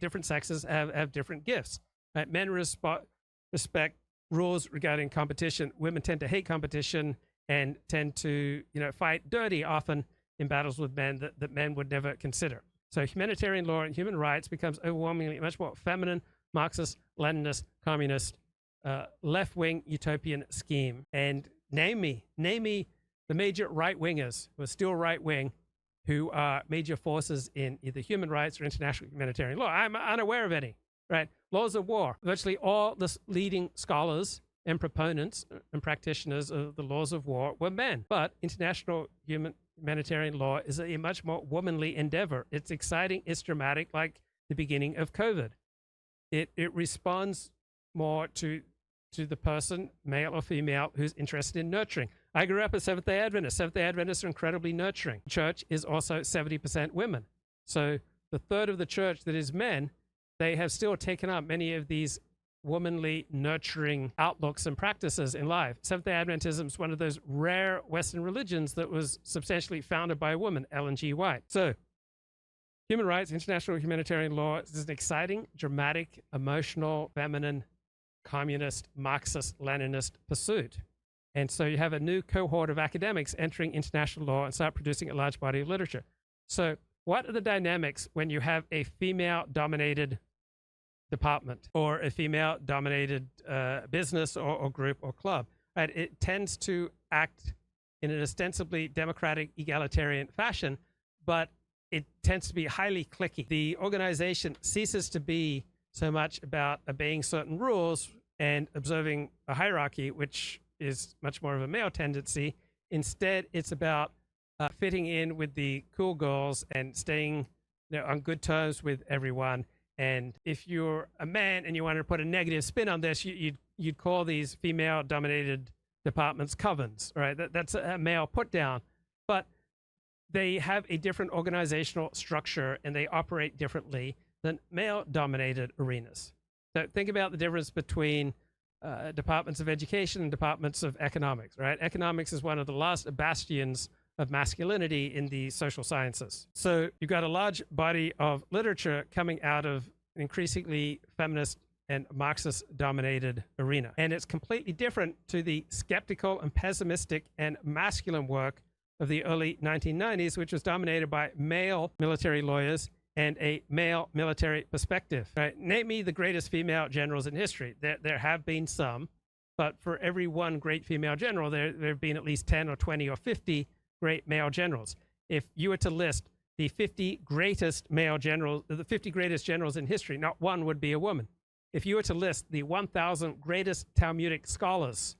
different sexes have different gifts. Right? Men respect rules regarding competition. Women tend to hate competition and tend to, fight dirty often in battles with men that men would never consider. So humanitarian law and human rights becomes overwhelmingly much more feminine, Marxist, Leninist, communist, left-wing utopian scheme. And name me the major right-wingers who are still right-wing who are major forces in either human rights or international humanitarian law. I'm unaware of any, right? Laws of war. Virtually all the leading scholars and proponents and practitioners of the laws of war were men. But international humanitarian law is a much more womanly endeavor. It's exciting, it's dramatic, like the beginning of COVID. It responds more to the person, male or female, who's interested in nurturing. I grew up a Seventh-day Adventist. Seventh-day Adventists are incredibly nurturing. Church is also 70% women. So the third of the church that is men, they have still taken up many of these womanly nurturing outlooks and practices in life. Seventh-day Adventism is one of those rare Western religions that was substantially founded by a woman, Ellen G. White. So human rights, international humanitarian law is an exciting, dramatic, emotional, feminine, communist, Marxist, Leninist pursuit. And so you have a new cohort of academics entering international law and start producing a large body of literature. So what are the dynamics when you have a female-dominated department or a female-dominated business or group or club? Right? It tends to act in an ostensibly democratic, egalitarian fashion, but it tends to be highly cliquey. The organization ceases to be so much about obeying certain rules and observing a hierarchy, which is much more of a male tendency. Instead, it's about fitting in with the cool girls and staying on good terms with everyone. And if you're a man and you wanted to put a negative spin on this, you'd call these female-dominated departments covens, right? That's a male put-down. But they have a different organizational structure and they operate differently than male-dominated arenas. So think about the difference between departments of education and departments of economics, right? Economics is one of the last bastions of masculinity in the social sciences. So you've got a large body of literature coming out of an increasingly feminist and Marxist-dominated arena. And it's completely different to the skeptical and pessimistic and masculine work of the early 1990s, which was dominated by male military lawyers and a male military perspective. Right? Name me the greatest female generals in history. There have been some, but for every one great female general, there have been at least 10 or 20 or 50 great male generals. If you were to list the 50 greatest male generals, the 50 greatest generals in history, not one would be a woman. If you were to list the 1,000 greatest Talmudic scholars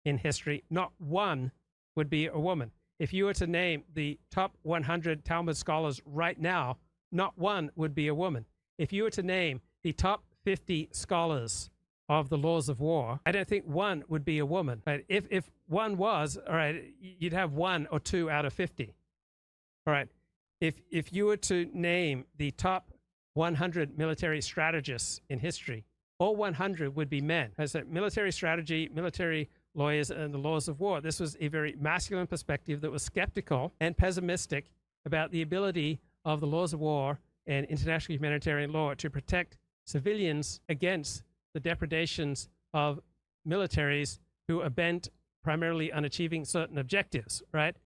in history, not one would be a woman. If you were to name the top 100 Talmud scholars right now, not one would be a woman. If you were to name the top 50 scholars of the laws of war, I don't think one would be a woman. Right? If one was, all right, you'd have 1 or 2 out of 50. All right. If you were to name the top 100 military strategists in history, all 100 would be men. As a military strategy, military lawyers, and the laws of war, this was a very masculine perspective that was skeptical and pessimistic about the ability of the laws of war and international humanitarian law to protect civilians against the depredations of militaries who are bent primarily on achieving certain objectives, right?